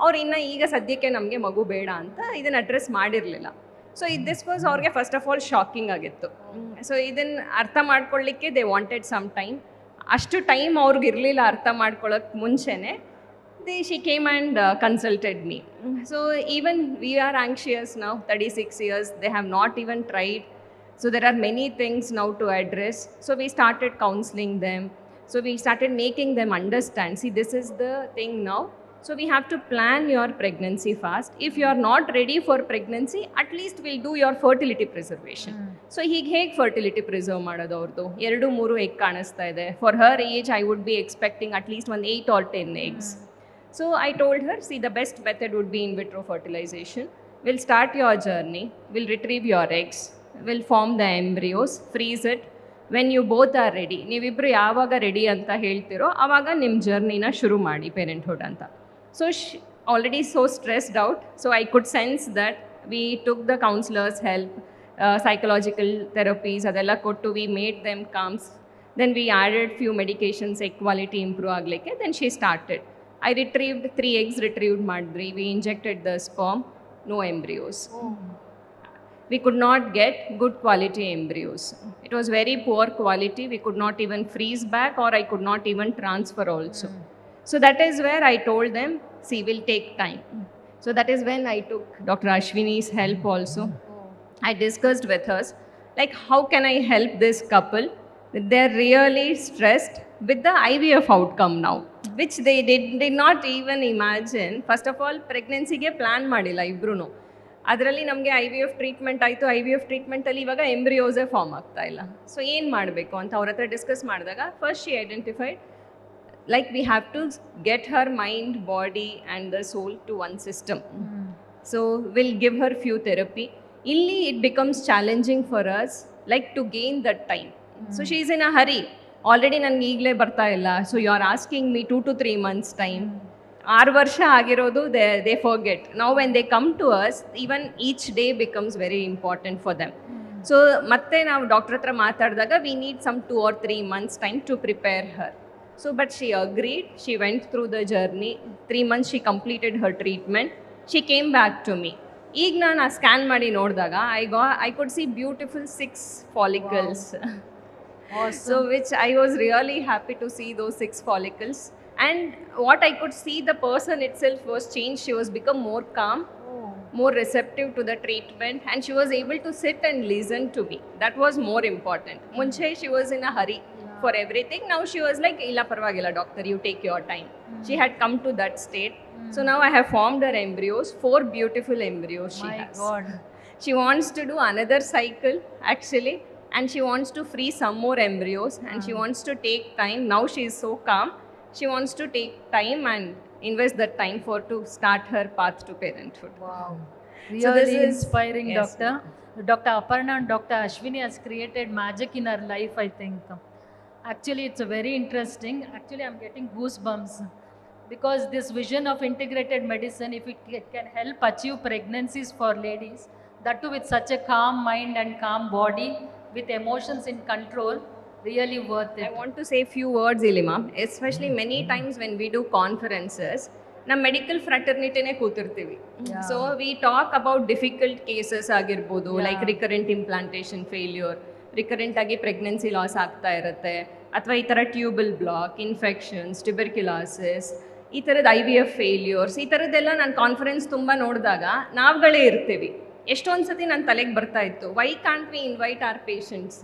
ಅವ್ರು ಇನ್ನು ಈಗ ಸದ್ಯಕ್ಕೆ ನಮಗೆ ಮಗು ಬೇಡ ಅಂತ ಇದನ್ನು ಅಡ್ರೆಸ್ ಮಾಡಿರಲಿಲ್ಲ. ಸೊ ದಿಸ್ ವಾಸ್ ಅವ್ರಿಗೆ ಫಸ್ಟ್ ಆಫ್ ಆಲ್ ಶಾಕಿಂಗ್ ಆಗಿತ್ತು. ಸೊ ಇದನ್ನು ಅರ್ಥ ಮಾಡ್ಕೊಳ್ಳಿಕ್ಕೆ ದೇ ವಾಂಟೆಡ್ ಸಮ್ ಟೈಮ್. ಅಷ್ಟು ಟೈಮ್ ಅವ್ರಿಗೆ ಇರಲಿಲ್ಲ ಅರ್ಥ ಮಾಡ್ಕೊಳ್ಳೋಕ್ಕೆ ಮುಂಚೆನೇ She came and consulted me. So even we are anxious now, 36 years, they have not even tried. So there are many things now to address. So we started counseling them. So we started making them understand, see, this is the thing now. So we have to plan your pregnancy fast. If you are not ready for pregnancy, at least we'll do your fertility preservation. So ಹೀಗೆ ಹೇಗೆ fertility preserve ಮಾಡೋದು ಅವ್ರದ್ದು 2-3 egg ಕಾಣಿಸ್ತಾ ಇದೆ. For her age I would be expecting at least ಒಂದು 8 or 10 eggs. So I told her, see, the best method would be in vitro fertilization. We'll start your journey, we'll retrieve your eggs, we'll form the embryos, freeze it. When you both are ready, ನೀವಿಬ್ರು ಯಾವಾಗ ready ಅಂತ ಹೇಳ್ತಿರೋ ಆವಾಗ ನಿಮ್ಮ ಜರ್ನಿನ ಶುರು ಮಾಡಿ parenthood ಅಂತ. So she already so stressed out, so I could sense that we took the counselor's help, psychological therapies, adella kottu, we made them calm. Then we added few medications, egg quality improve aglike, then she started. I retrieved 3 eggs retrieved madri. We injected the sperm, no embryos. We could not get good quality embryos. It was very poor quality. We could not even freeze back, or I could not even transfer also. So that is where I told them, see, will take time. So that is when I took Dr. Ashwini's help also. I discussed with her, like, how can I help this couple? They're really stressed with the IVF outcome now, which they did not even imagine. First of all, pregnancy-ಗೆ plan ಮಾಡಿಲ್ಲ ಇಬ್ರು. ಅದರಲ್ಲಿ ನಮಗೆ IVF treatment ಆಯಿತು. IVF ಟ್ರೀಟ್ಮೆಂಟಲ್ಲಿ ಇವಾಗ ಎಂಬ್ರಿಯೋಸೇ form ಆಗ್ತಾ ಇಲ್ಲ. ಸೊ ಏನು ಮಾಡಬೇಕು ಅಂತ ಅವ್ರ ಹತ್ರ ಡಿಸ್ಕಸ್ ಮಾಡಿದಾಗ first she identified, like, we have to get her mind, body and the soul to one system. So we'll give her few therapy. Illi it becomes challenging for us, like, to gain that time. So she is in a hurry. Already ನನಗೆ ಈಗಲೇ ಬರ್ತಾ ಇಲ್ಲ. So you are asking me 2 to 3 months time. 6 ವರ್ಷ ಆಗಿರೋದು they forget. Now when they come to us, even each day becomes very important for them. So ಮತ್ತೆ ನಾವು doctor ಹತ್ರ ಮಾತಾಡಿದಾಗ we need some 2 or 3 months time to prepare her. So but she agreed. She went through the journey. 3 months she completed her treatment. She came back to me. ಈಗ ನಾನು ಆ scan ಮಾಡಿ ನೋಡಿದಾಗ I could see beautiful 6 follicles. Awesome. So which I was really happy to see those 6 follicles. And what I could see, the person itself was changed. She was become more calm, more receptive to the treatment, and she was able to sit and listen to me. That was more important. Munche she was in a hurry for everything. Now she was like, illa parvagilla doctor, you take your time. She had come to that state. So now I have formed her embryos, 4 beautiful embryos she has. My God. She wants to do another cycle actually, and she wants to free some more embryos, and she wants to take time. Now she is so calm. She wants to take time and invest that time to start her path to parenthood. Wow. So this Really is inspiring, yes. Doctor. Dr. Aparna and Dr. Ashwini has created magic in her life, I think. Actually, it's a very interesting. Actually, I'm getting goosebumps because this vision of integrated medicine, if it can help achieve pregnancies for ladies, that too with such a calm mind and calm body, with emotions in control, really worth it. I want to say a few words, Ilima, especially many times when we do conferences, ನಮ್ಮ medical ಫ್ರಾಟರ್ನಿಟಿನೇ ಕೂತಿರ್ತೀವಿ. So we talk about difficult cases ಆಗಿರ್ಬೋದು, like recurrent implantation failure, recurrent ಆಗಿ pregnancy loss ಆಗ್ತಾ ಇರುತ್ತೆ, ಅಥವಾ ಈ ಥರ ಟ್ಯೂಬಲ್ ಬ್ಲಾಕ್, ಇನ್ಫೆಕ್ಷನ್ಸ್, ಟ್ಯೂಬರ್ಕ್ಯುಲಾಸಿಸ್, ಈ ಥರದ IVF ಫೇಲ್ಯೂರ್ಸ್, ಈ ಥರದ್ದೆಲ್ಲ ನಾನು ಕಾನ್ಫರೆನ್ಸ್ ತುಂಬ ನೋಡಿದಾಗ ನಾವುಗಳೇ ಇರ್ತೀವಿ. ಎಷ್ಟೊಂದು ಸತಿ ನನ್ನ ತಲೆಗೆ ಬರ್ತಾ ಇತ್ತು, why can't we invite our patients?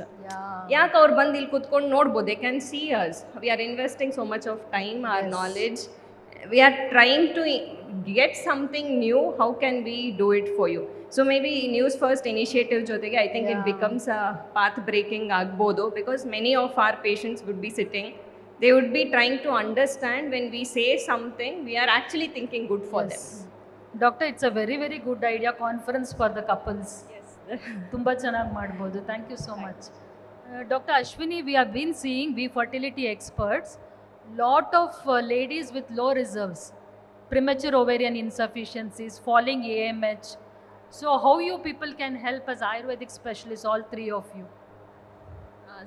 ಯಾಕೆ ಅವ್ರು ಬಂದು ಇಲ್ಲಿ ಕೂತ್ಕೊಂಡು ನೋಡ್ಬೋದು, they can see us. We are investing so much of time, our knowledge. We are trying to get something new. How can we do it for you? So maybe News First initiative jotege, I think it becomes a path breaking agbodu, because many of our patients would be sitting, they would be trying to understand when we say something, we are actually thinking good for them. Doctor, it's a very, very good idea, conference for the couples. Yes. Tumba chanagi madbodu. Thank you so much. Dr. Ashwini, we have been seeing, we fertility experts, lot of ladies with low reserves, premature ovarian insufficiencies, falling AMH. So how you people can help as Ayurvedic specialists, all 3 of you?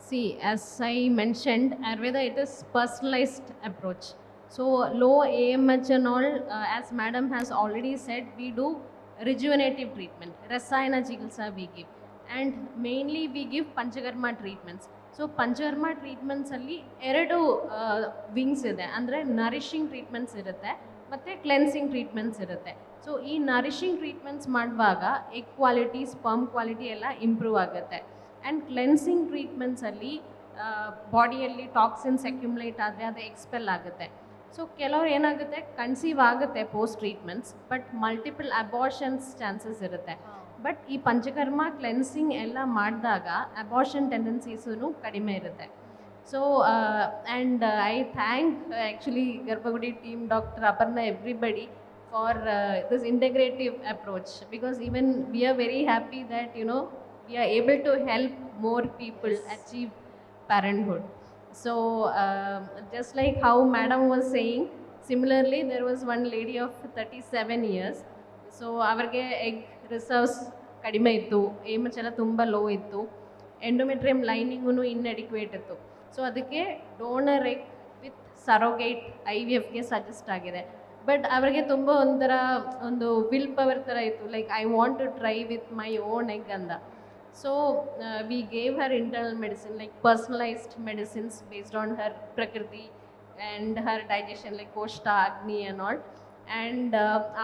See, as I mentioned, Ayurveda, it is personalized approach. So low AMH and all, as madam has already said, we do rejuvenative treatment, Rasayana Chikitsa we give, and mainly we give Panchakarma treatments. So Panchakarma ಟ್ರೀಟ್ಮೆಂಟ್ಸಲ್ಲಿ 2 wings ಇದೆ, ಅಂದರೆ nourishing treatments ಇರುತ್ತೆ ಮತ್ತು cleansing treatments ಇರುತ್ತೆ. So ಈ nourishing treatments ಮಾಡುವಾಗ egg quality, sperm quality ಎಲ್ಲ improve ಆಗುತ್ತೆ. ಆ್ಯಂಡ್ ಕ್ಲೆನ್ಸಿಂಗ್ ಟ್ರೀಟ್ಮೆಂಟ್ಸಲ್ಲಿ ಬಾಡಿಯಲ್ಲಿ ಟಾಕ್ಸಿನ್ಸ್ ಅಕ್ಯುಮುಲೇಟ್ ಆದರೆ ಅದು ಎಕ್ಸ್ಪೆಲ್ ಆಗುತ್ತೆ. ಸೊ ಕೆಲವ್ರು ಏನಾಗುತ್ತೆ, ಕನ್ಸೀವ್ ಆಗುತ್ತೆ post treatments, but multiple abortions chances ಇರುತ್ತೆ. ಬಟ್ ಈ ಪಂಚಕರ್ಮ ಕ್ಲೆನ್ಸಿಂಗ್ ಎಲ್ಲ ಮಾಡಿದಾಗ ಅಬಾರ್ಷನ್ ಟೆಂಡೆನ್ಸೀಸೂ ಕಡಿಮೆ ಇರುತ್ತೆ. So and I thank actually Garbhagudi team, doctor Aparna, everybody for this integrative approach, because even we are very happy that we are able to help more people achieve parenthood. So just like how madam was saying, similarly there was one lady of 37 years. So avarge egg reserves kadime ittu, AMH ಎಲ್ಲ ತುಂಬ low ಇತ್ತು, endometrium ಲೈನಿಂಗೂ inadequate ಇತ್ತು. So ಅದಕ್ಕೆ donor egg with surrogate IVFಗೆ suggest ಆಗಿದೆ. But ಅವರಿಗೆ ತುಂಬ ಒಂದು ವಿಲ್ ಪವರ್ ಥರ ಇತ್ತು, like I want to try with my own egg ಅಂದ. So we gave her internal medicine, like personalised medicines based on her prakriti and her digestion, like koshta, agni and all. And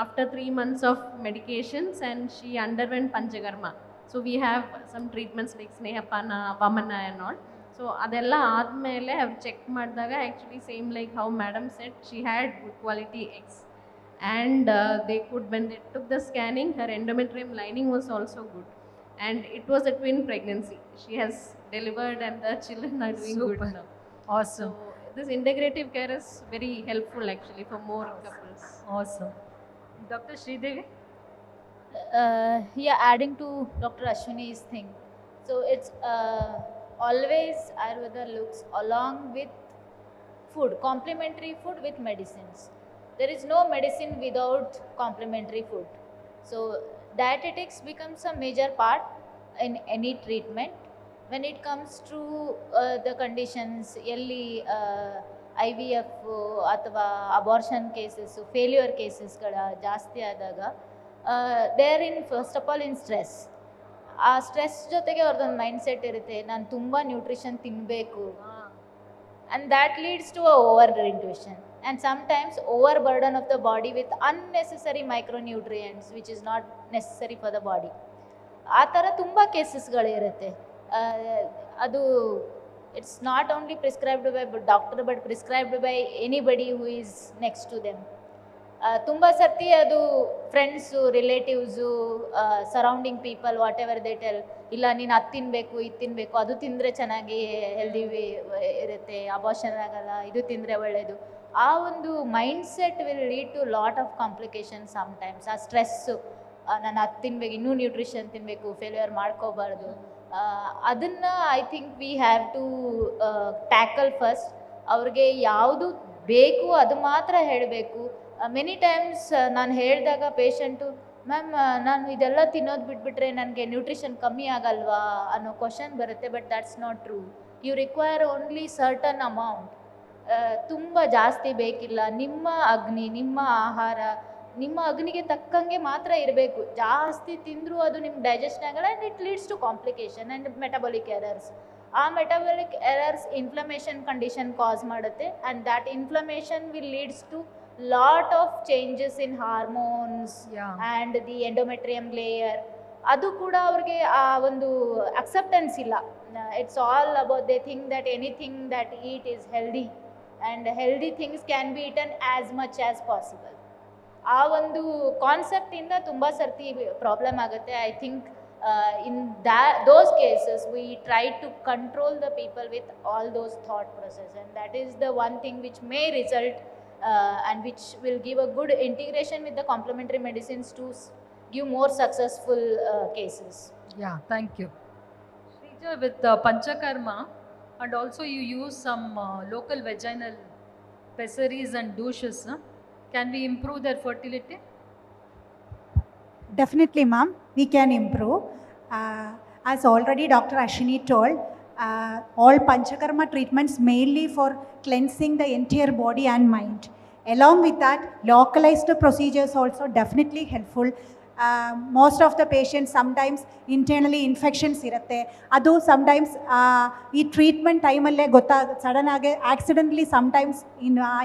after 3 months of medications and she underwent Panchakarma. So we have some treatments like Snehapana, Vamana and all. So ಅದೆಲ್ಲ ಆದಮೇಲೆ ಅವ್ರು check ಮಾಡಿದಾಗ actually same like how madam set, she had good quality eggs and they could, when they took the scanning, Har endometrium lining was also good and it was a twin pregnancy. She has delivered and the children are doing good now. Awesome. So this integrative care is very helpful actually for more couples. Awesome. Dr. Sridevi? Yeah, adding to Dr. Ashwini's thing. So it's always Ayurveda looks along with food, complementary food with medicines. There is no medicine without complementary food. So dietetics becomes a major part in any treatment. When it comes to the conditions, ಎಲ್ಲಿ IVF ಅಥವಾ abortion cases, failure ಕೇಸಸ್ಗಳ ಜಾಸ್ತಿ ಆದಾಗ they are in first of all in stress. ಆ stress ಜೊತೆಗೆ ಅವ್ರದ್ದೊಂದು mindset ಇರುತ್ತೆ, ನಾನು ತುಂಬ ನ್ಯೂಟ್ರಿಷನ್ ತಿನ್ನಬೇಕು, and that leads to a over intuition and sometimes over burden of the body with unnecessary micronutrients which is not necessary for the body. ಆ ಥರ ತುಂಬ ಕೇಸಸ್ಗಳಿರುತ್ತೆ. ಅದು it's not only prescribed by doctor but prescribed by anybody who is next to them. ತುಂಬ ಸರ್ತಿ ಅದು friends, relatives, surrounding people, whatever they tell, ಇಲ್ಲ ನೀನು ಅದು ತಿನ್ನಬೇಕು, ಇದು ತಿನ್ನಬೇಕು, ಅದು ತಿಂದರೆ ಚೆನ್ನಾಗಿ ಹೆಲ್ದಿ ಇರುತ್ತೆ, ಅಬಾರ್ಷನ್ ಆಗಲ್ಲ, ಇದು ತಿಂದರೆ ಒಳ್ಳೆಯದು. ಆ ಒಂದು mindset will lead to lot of complication sometimes. ಆ ಸ್ಟ್ರೆಸ್ಸು, ನಾನು ಅದು ತಿನ್ನಬೇಕು, ಇನ್ನೂ ನ್ಯೂಟ್ರಿಷನ್ ತಿನ್ನಬೇಕು, ಫೇಲ್ಯೂರ್ ಮಾಡ್ಕೋಬಾರ್ದು, ಅದನ್ನು I think we have to tackle first. ಅವ್ರಿಗೆ ಯಾವುದು ಬೇಕು ಅದು ಮಾತ್ರ ಹೇಳಬೇಕು. ಮೆನಿ ಟೈಮ್ಸ್ ನಾನು ಹೇಳಿದಾಗ ಪೇಷಂಟು, ಮ್ಯಾಮ್ ನಾನು ಇದೆಲ್ಲ ತಿನ್ನೋದು ಬಿಟ್ಬಿಟ್ರೆ ನನಗೆ ನ್ಯೂಟ್ರಿಷನ್ ಕಮ್ಮಿ ಆಗಲ್ವಾ ಅನ್ನೋ ಕ್ವಶನ್ ಬರುತ್ತೆ. But that's not true. You require only certain amount. ತುಂಬ ಜಾಸ್ತಿ ಬೇಕಿಲ್ಲ. ನಿಮ್ಮ ಅಗ್ನಿ, ನಿಮ್ಮ ಆಹಾರ ನಿಮ್ಮ ಅಗ್ನಿಗೆ ತಕ್ಕಂಗೆ ಮಾತ್ರ ಇರಬೇಕು. ಜಾಸ್ತಿ ತಿಂದರೂ ಅದು ನಿಮ್ಗೆ ಡೈಜೆಷನ್ ಆಗಲ್ಲ and it leads to complication and metabolic errors. ಆ metabolic errors inflammation condition cause ಮಾಡುತ್ತೆ and that inflammation will leads to lot of changes in hormones and the endometrium layer. ಅದು ಕೂಡ ಅವ್ರಿಗೆ ಆ ಒಂದು ಅಕ್ಸೆಪ್ಟೆನ್ಸ್ ಇಲ್ಲ. It's all about they think that anything that eat is healthy and healthy things can be eaten as much as possible. ಆ ಒಂದು ಕಾನ್ಸೆಪ್ಟಿಂದ ತುಂಬ ಸರ್ತಿ ಪ್ರಾಬ್ಲಮ್ ಆಗುತ್ತೆ. I think in those cases we try to control the people with all those thought process, and that is the one thing which may result and which will give a good integration with the complementary medicines to give more successful cases. Yeah, thank you. Shrija, with Panchakarma and also you use some local vaginal pessaries and douches, can we improve their fertility? Definitely, ma'am, we can improve. As already Dr. Ashwini told, all Panchakarma treatments mainly for cleansing the entire body and mind. Along with that, localized procedures also definitely helpful. Most of the patients sometimes internally infections ಇರುತ್ತೆ. ಅದು sometimes ಈ treatment ಟೈಮಲ್ಲೇ ಸಡನ್ನಾಗಿ accidentally sometimes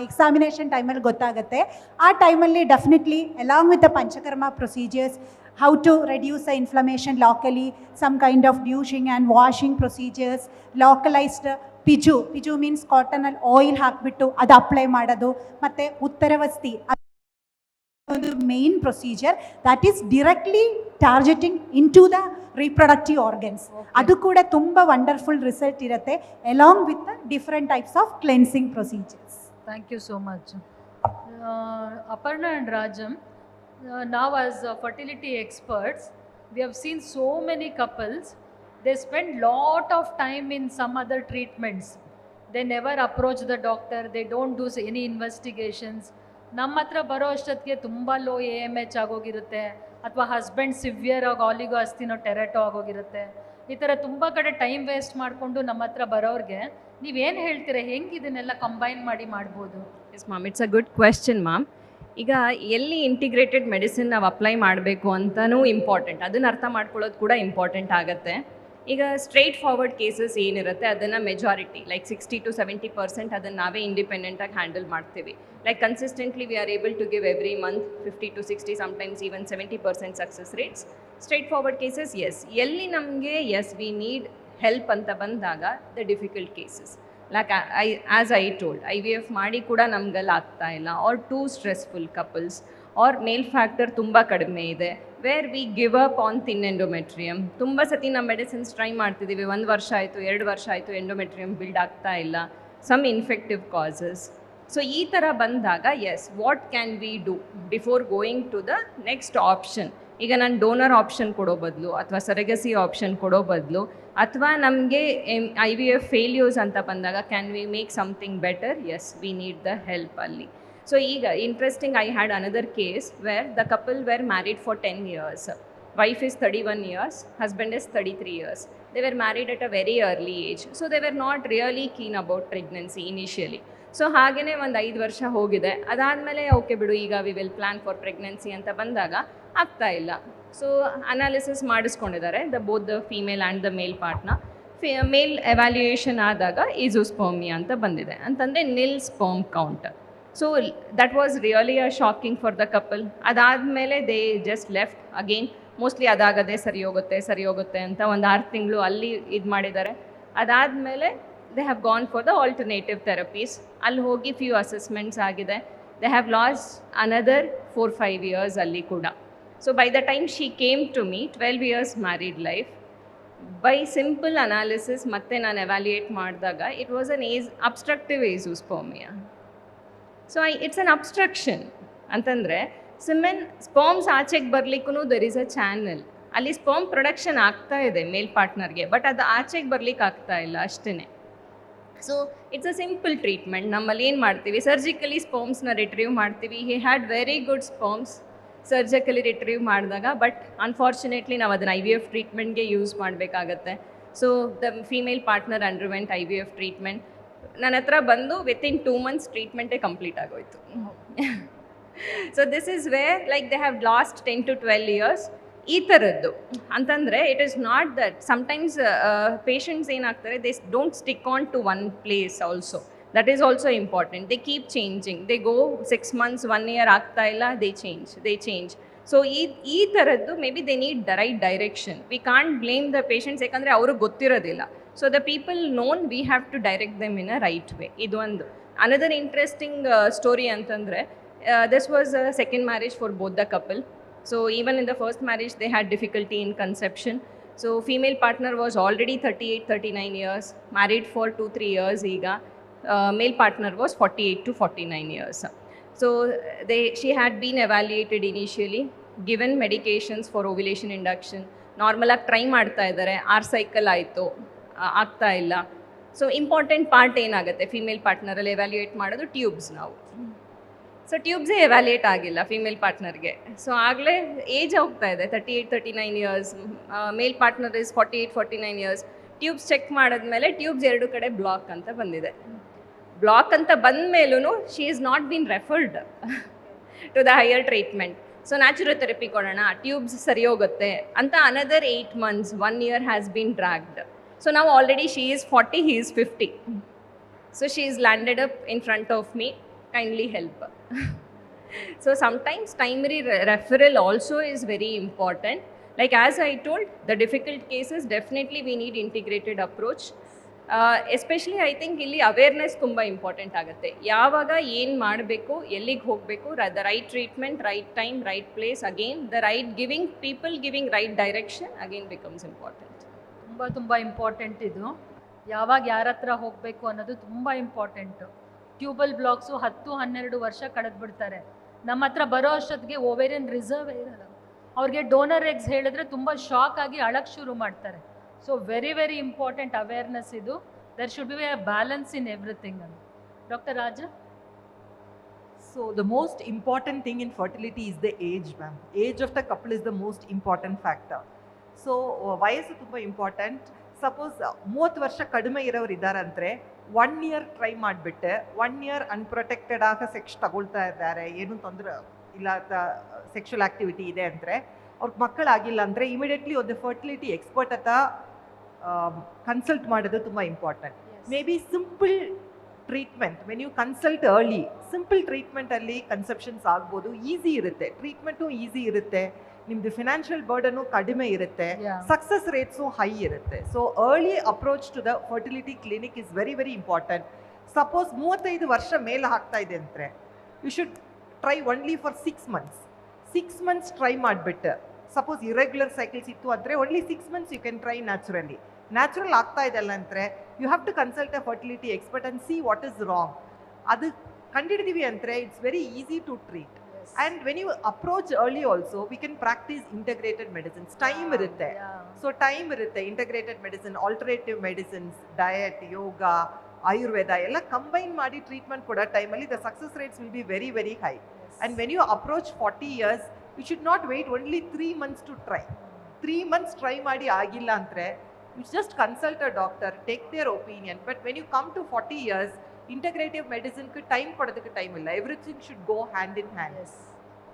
examination ಟೈಮಲ್ಲಿ ಗೊತ್ತಾಗುತ್ತೆ. ಆ ಟೈಮಲ್ಲಿ definitely along with the panchakarma procedures, how to reduce the inflammation locally, some kind of douching and washing procedures, localized pichu means ಕಾಟನಲ್ಲಿ ಆಯಿಲ್ ಹಾಕಿಬಿಟ್ಟು ಅದು ಅಪ್ಲೈ ಮಾಡೋದು, ಮತ್ತು ಉತ್ತರವಸ್ತಿ ಒಂದು main procedure that is directly targeting into the reproductive organs. ಅದು ಕೂಡ ತುಂಬ wonderful result ಇರುತ್ತೆ along with different types of cleansing procedures. Thank you so much. Aparna and Rajam, now as fertility experts, we have seen so many couples, they spend lot of time in some other treatments. They never approach the doctor, they don't do any investigations. ನಮ್ಮ ಹತ್ರ ಬರೋ ಅಷ್ಟೊತ್ತಿಗೆ ತುಂಬ low AMH ಆಗೋಗಿರುತ್ತೆ, ಅಥವಾ husband severe ಆಗಿ ಆಲಿಗೋ ಅಸ್ತಿನೋ ಟೆರೆಟೋ ಆಗೋಗಿರುತ್ತೆ. ಈ ಥರ ತುಂಬ ಕಡೆ ಟೈಮ್ ವೇಸ್ಟ್ ಮಾಡಿಕೊಂಡು ನಮ್ಮ ಹತ್ರ ಬರೋರಿಗೆ ನೀವೇನು ಹೇಳ್ತೀರಾ, ಹೆಂಗೆ ಇದನ್ನೆಲ್ಲ ಕಂಬೈನ್ ಮಾಡಿ ಮಾಡ್ಬೋದು? Yes ma'am, it's a good question ma'am. ಈಗ ಎಲ್ಲಿ ಇಂಟಿಗ್ರೇಟೆಡ್ ಮೆಡಿಸಿನ್ ನಾವು ಅಪ್ಲೈ ಮಾಡಬೇಕು ಅಂತಲೂ ಇಂಪಾರ್ಟೆಂಟ್, ಅದನ್ನು ಅರ್ಥ ಮಾಡ್ಕೊಳ್ಳೋದು ಕೂಡ ಇಂಪಾರ್ಟೆಂಟ್ ಆಗುತ್ತೆ. ಈಗ ಸ್ಟ್ರೈಟ್ ಫಾರ್ವರ್ಡ್ ಕೇಸಸ್ ಏನಿರುತ್ತೆ ಅದನ್ನು ಮೆಜಾರಿಟಿ ಲೈಕ್ 60 to 70% ಅದನ್ನು ನಾವೇ ಇಂಡಿಪೆಂಡೆಂಟಾಗಿ ಹ್ಯಾಂಡಲ್ ಮಾಡ್ತೀವಿ. Like consistently we are able to give every month 50 to 60, sometimes even 70% success rates. Straightforward cases ಎಲ್ಲಿ ನಮಗೆ ವಿ ನೀಡ್ ಹೆಲ್ಪ್ ಅಂತ ಬಂದಾಗ the difficult cases like as I told IVF ಮಾಡಿ ಕೂಡ ನಮಗೆಲ್ಲ ಆಗ್ತಾ ಇಲ್ಲ, are too stressful couples, are male factor ತುಂಬ ಕಡಿಮೆ ಇದೆ, where we give up on thin endometrium. ತುಂಬ ಸತಿ ನಾವು ಮೆಡಿಸಿನ್ಸ್ ಟ್ರೈ ಮಾಡ್ತಿದ್ದೀವಿ, 1 ವರ್ಷ ಆಯಿತು 2 ವರ್ಷ ಆಯಿತು, ಎಂಡೋಮೆಟ್ರಿಯಮ್ ಬಿಲ್ಡ್ ಆಗ್ತಾ ಇಲ್ಲ, ಸಮ್ ಇನ್ಫೆಕ್ಟಿವ್ ಕಾಸಸ್. ಸೊ ಈ ಥರ ಬಂದಾಗ what can we do before going to the next option? ಈಗ ನಾನು ಡೋನರ್ ಆಪ್ಷನ್ ಕೊಡೋ ಬದಲು ಅಥವಾ ಸರಗಸಿ ಆಪ್ಷನ್ ಕೊಡೋ ಬದಲು, ಅಥವಾ ನಮಗೆ IVF ಫೇಲ್ಯೂರ್ಸ್ ಅಂತ ಬಂದಾಗ can we make something better? We need the help ಅಲ್ಲಿ. ಸೊ ಈಗ interesting, I had another case where the couple were married for 10 years. Wife is 31 years, husband is 33 years. They were married at a very early age. So they were not really keen about pregnancy initially. So ಹಾಗೆಯೇ ಒಂದು 5 ವರ್ಷ ಹೋಗಿದೆ. ಅದಾದಮೇಲೆ okay ಬಿಡು, ಈಗ we will plan for pregnancy ಅಂತ ಬಂದಾಗ ಆಗ್ತಾ ಇಲ್ಲ. ಸೊ ಅನಾಲಿಸಿಸ್ ಮಾಡಿಸ್ಕೊಂಡಿದ್ದಾರೆ, both the female and the male partner. Male evaluation ಆದಾಗ ಈಸೋಸ್ಪರ್ಮಿಯಾ ಅಂತ ಬಂದಿದೆ, ಅಂತಂದರೆ nil sperm count. So that was really a shocking for the couple. ಅದಾದಮೇಲೆ they just left again, mostly ಅದಾಗದೆ ಸರಿ ಹೋಗುತ್ತೆ ಅಂತ ಒಂದು 6 ತಿಂಗಳು ಅಲ್ಲಿ ಇದು ಮಾಡಿದ್ದಾರೆ. ಅದಾದಮೇಲೆ they have gone for the alternative therapies. ಅಲ್ಲಿ ಹೋಗಿ few assessments ಆಗಿದೆ. they have lost another 4-5 years ಅಲ್ಲಿ ಕೂಡ. So by the time she came to me, 12 years married life, by simple analysis ಮತ್ತೆ ನಾನು evaluate ಮಾಡಿದಾಗ it was an obstructive azoospermia. So it's an obstruction ಅಂತಂದರೆ sperms ಆಚೆಗೆ ಬರಲಿಕ್ಕೂ there is a channel. ಅಲ್ಲಿ sperm production ಆಗ್ತಾ ಇದೆ ಮೇಲ್ ಪಾರ್ಟ್ನರ್ಗೆ, but ಅದು ಆಚೆಗೆ ಬರ್ಲಿಕ್ಕೆ ಆಗ್ತಾ ಇಲ್ಲ ಅಷ್ಟೇ. So it's a simple treatment. ನಮ್ಮಲ್ಲಿ ಏನು ಮಾಡ್ತೀವಿ, ಸರ್ಜಿಕಲಿ ಸ್ಪರ್ಮ್ಸ್ನ ರಿಟ್ರೀವ್ ಮಾಡ್ತೀವಿ. He had very good sperms surgically retrieve ಮಾಡಿದಾಗ, ಬಟ್ ಅನ್ಫಾರ್ಚುನೇಟ್ಲಿ ನಾವು ಅದನ್ನು IVF ಟ್ರೀಟ್ಮೆಂಟ್ಗೆ ಯೂಸ್ ಮಾಡಬೇಕಾಗತ್ತೆ. So the female partner underwent IVF treatment. ನನ್ನ ಹತ್ರ ಬಂದು ವಿತಿನ್ 2 months ಟ್ರೀಟ್ಮೆಂಟೇ ಕಂಪ್ಲೀಟ್ ಆಗೋಯ್ತು. So this is where like they have lost 10 to 12 years. ಈ ಥರದ್ದು ಅಂತಂದರೆ it is not that sometimes patients ಏನಾಗ್ತಾರೆ, they don't stick on to one place also. That is also important. They keep changing, they go 6 months 1 year ಆಗ್ತಾ ಇಲ್ಲ, they change. So ಈ ಥರದ್ದು maybe they need the right direction. We can't blame the patients, ಯಾಕಂದರೆ ಅವ್ರಿಗೆ ಗೊತ್ತಿರೋದಿಲ್ಲ. So the people known, we have to direct them in a right way. ಇದು ಒಂದು another interesting story ಅಂತಂದರೆ, this was a second marriage for both the couple. So even in the first marriage they had difficulty in conception. So female partner was already 38-39 years, married for 2-3 years ಈಗ. Male partner was 48 to 49 years. So she had been evaluated initially, given medications for ovulation induction. ನಾರ್ಮಲಾಗಿ try ಮಾಡ್ತಾ ಇದ್ದಾರೆ, 6 cycle ಆಯಿತು, ಆಗ್ತಾ ಇಲ್ಲ. So important part ಏನಾಗುತ್ತೆ female ಪಾರ್ಟ್ನರಲ್ಲಿ evaluate ಮಾಡೋದು, ಟ್ಯೂಬ್ಸ್. ನಾವು ಸೊ ಟ್ಯೂಬ್ಸೇ ಎವ್ಯಾಲ್ಯೂಯೇಟ್ ಆಗಿಲ್ಲ ಫೀಮೇಲ್ ಪಾರ್ಟ್ನರ್ಗೆ. ಸೊ ಆಗಲೇ ಏಜ್ ಹೋಗ್ತಾ ಇದೆ, 38-39 years. Male partner is 48-49 years. Tubes check ಮಾಡಿದ್ಮೇಲೆ ಟ್ಯೂಬ್ಸ್ 2 ಕಡೆ ಬ್ಲಾಕ್ ಅಂತ ಬಂದಿದೆ. ಬ್ಲಾಕ್ ಅಂತ ಬಂದ ಮೇಲೂ she is not been referred to the higher treatment. So naturotherapy ಕೊಡೋಣ, ಟ್ಯೂಬ್ಸ್ ಸರಿ ಹೋಗುತ್ತೆ ಅಂತ another 8 months, 1 year has been dragged. So ನಾವು already she is 40, he is 50. So she is landed up in front of me, kindly help. So sometimes timely referral also is very important. Like as I told, the difficult cases, definitely we need integrated approach. Especially I think ಇಲ್ಲಿ awareness ತುಂಬ important ಆಗುತ್ತೆ. ಯಾವಾಗ ಏನು ಮಾಡಬೇಕು, ಎಲ್ಲಿಗೆ ಹೋಗಬೇಕು, the right treatment, right time, right place, again the right giving, people giving right direction again becomes important. ತುಂಬ important ಇದು. ಯಾವಾಗ ಯಾರ ಹತ್ರ ಹೋಗಬೇಕು ಅನ್ನೋದು ತುಂಬ ಇಂಪಾರ್ಟೆಂಟು. ಟ್ಯೂಬಲ್ ಬ್ಲಾಕ್ಸು 10-12 ವರ್ಷ ಕಳೆದು ಬಿಡ್ತಾರೆ. ನಮ್ಮ ಹತ್ರ ಬರೋ ಅಷ್ಟೊತ್ತಿಗೆ ಓವೇರಿಯನ್ ರಿಸರ್ವೇ ಇರಲ್ಲ. ಅವ್ರಿಗೆ ಡೋನರ್ ಎಗ್ಸ್ ಹೇಳಿದ್ರೆ ತುಂಬ ಶಾಕ್ ಆಗಿ ಅಳಕ್ಕೆ ಶುರು ಮಾಡ್ತಾರೆ. So very very important awareness ಇದು. There should be a balance in everything. Doctor Raja? So the most important thing in fertility is the age, ma'am. Age of the couple is the most important factor. So ವಯಸ್ಸು ತುಂಬ important. Suppose 30 ವರ್ಷ ಕಡಿಮೆ ಇರೋರು ಇದ್ದಾರೆ ಅಂದರೆ 1 year try ಮಾಡಿಬಿಟ್ಟೆ 1 year unprotected ಆಗ sex ತಗೊಳ್ತಾ ಇದ್ದಾರೆ, ಏನೂ ತೊಂದರೆ ಇಲ್ಲ, ಸೆಕ್ಷುವಲ್ ಆ್ಯಕ್ಟಿವಿಟಿ ಇದೆ ಅಂದರೆ, ಅವ್ರಿಗೆ ಮಕ್ಕಳಾಗಿಲ್ಲ ಅಂದರೆ ಇಮಿಡಿಯೇಟ್ಲಿ ಒಂದು ಫರ್ಟಿಲಿಟಿ ಎಕ್ಸ್ಪರ್ಟ್ ಹತ್ರ ಕನ್ಸಲ್ಟ್ ಮಾಡೋದು ತುಂಬ important. Maybe simple treatment, when you consult early, simple ಟ್ರೀಟ್ಮೆಂಟಲ್ಲಿ ಕನ್ಸೆಪ್ಷನ್ಸ್ ಆಗ್ಬೋದು, ಈಸಿ ಇರುತ್ತೆ, ಟ್ರೀಟ್ಮೆಂಟು ಈಸಿ ಇರುತ್ತೆ, ನಿಮ್ಮದು ಫಿನಾನ್ಷಿಯಲ್ ಬರ್ಡನು ಕಡಿಮೆ ಇರುತ್ತೆ, ಸಕ್ಸಸ್ ರೇಟ್ಸು ಹೈ ಇರುತ್ತೆ. So early approach to the fertility clinic is very very important. Suppose 35 ವರ್ಷ ಮೇಲೆ ಆಗ್ತಾ ಇದೆ ಅಂದರೆ you should try only for 6 months. 6 months try ಮಾಡಿಬಿಟ್ಟು, ಸಪೋಸ್ ಇರೆಗ್ಯುಲರ್ ಸೈಕಲ್ಸ್ ಇತ್ತು ಅಂದರೆ only 6 months you can try naturally. Natural ಆಗ್ತಾ ಇದೆಲ್ಲ ಅಂದರೆ you have to consult a fertility expert and see what is wrong. ಅದು ಕಂಡಿಡಿದೀವಿ ಅಂದರೆ it's very easy to treat. And when you approach early also, we can practice integrated medicines. Time irutte. So time irutte, integrated medicine, alternative medicines, diet, yoga, ayurveda ella combine ಮಾಡಿ treatment ಕೊಡೋ ಟೈಮಲ್ಲಿ the success rates will be very very high. And when you approach 40 years, you should not wait only 3 months to try. 3 months try ಮಾಡಿ ಆಗಿಲ್ಲ ಅಂದರೆ you just consult a doctor, take their opinion. But when you come to 40 years, integrative medicine க்கு time ಕೊಡೋದಕ್ಕೆ time ಇಲ್ಲ. Everything should go hand in hand.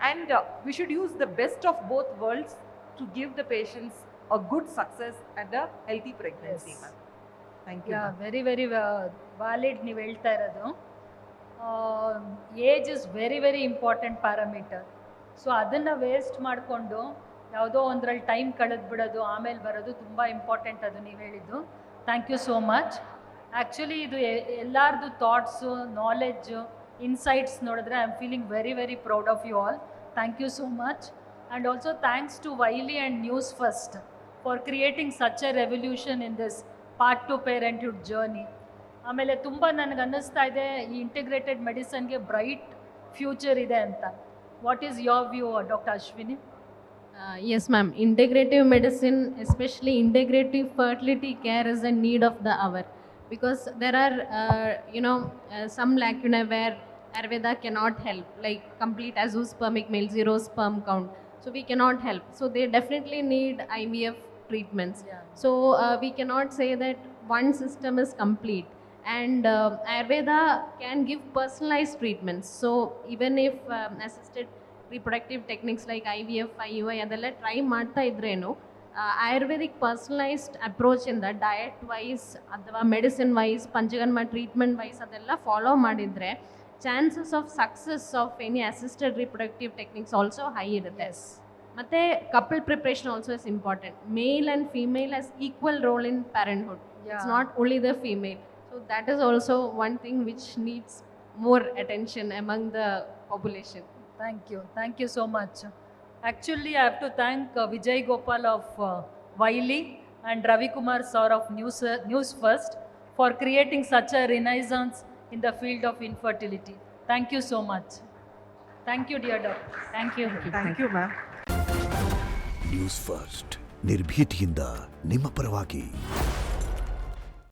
And we should use the best of both worlds to give the patients a good success and a healthy pregnancy. Yes. Thank you. Very very valid ನೀವು ಹೇಳ್ತಾ ಇರೋದು. Age is very very important parameter. So ಅದನ್ನು waste ಮಾಡಿಕೊಂಡು ಯಾವುದೋ ಒಂದರಲ್ಲಿ time ಕಳೆದು ಬಿಡೋದು, ಆಮೇಲೆ ಬರೋದು ತುಂಬ ಇಂಪಾರ್ಟೆಂಟ್. ಅದು ನೀವು ಹೇಳಿದ್ದು. Thank you so much. Actually ಇದು ಎಲ್ಲರದು ಥಾಟ್ಸು, ನಾಲೆಡ್ಜು, ಇನ್ಸೈಟ್ಸ್ ನೋಡಿದ್ರೆ I am feeling very very proud of you all. Thank you so much. And also thanks to Wiley and news first for creating such a revolution in this part to parenthood journey. ಆಮೇಲೆ ತುಂಬ ನನಗೆ ಅನ್ನಿಸ್ತಾ ಇದೆ ಈ integrated ಮೆಡಿಸನ್ಗೆ bright future ಇದೆ ಅಂತ. What is your view, doctor Ashwini? Yes, ma'am. Integrative medicine, especially integrative fertility care, is a need of the hour, because there are, some lacunae where Ayurveda cannot help, like complete azoospermic male, 0 sperm count. So we cannot help. So they definitely need IVF treatments. Yeah. So we cannot say that one system is complete. And Ayurveda can give personalized treatments. So even if assisted reproductive techniques like IVF, IUI ಅದೆಲ್ಲ try ಮಾಡ್ತಾ ಇದ್ರೇನು Ayurvedic personalised ಅಪ್ರೋಚಿಂದ diet wise ಅಥವಾ medicine wise, Panchakarma treatment wise ಅದೆಲ್ಲ follow ಮಾಡಿದರೆ chances of success of any assisted reproductive techniques also high ಇರುತ್ತೆ. ಮತ್ತು couple preparation also is important. Male and female has equal role in parenthood. It's not only the female. So that is also one thing which needs more attention among the population. Thank you so much. Actually, I have to thank Vijay Gopal of Wiley and Ravi Kumar Sir of News First for creating such a renaissance in the field of infertility. Thank you so much. Thank you, dear doctor. Thank you. Thank you, ma'am. News first ನಿರ್ಭೀತಿಯಿಂದ ನಿಮ್ಮ ಪರವಾಗಿ.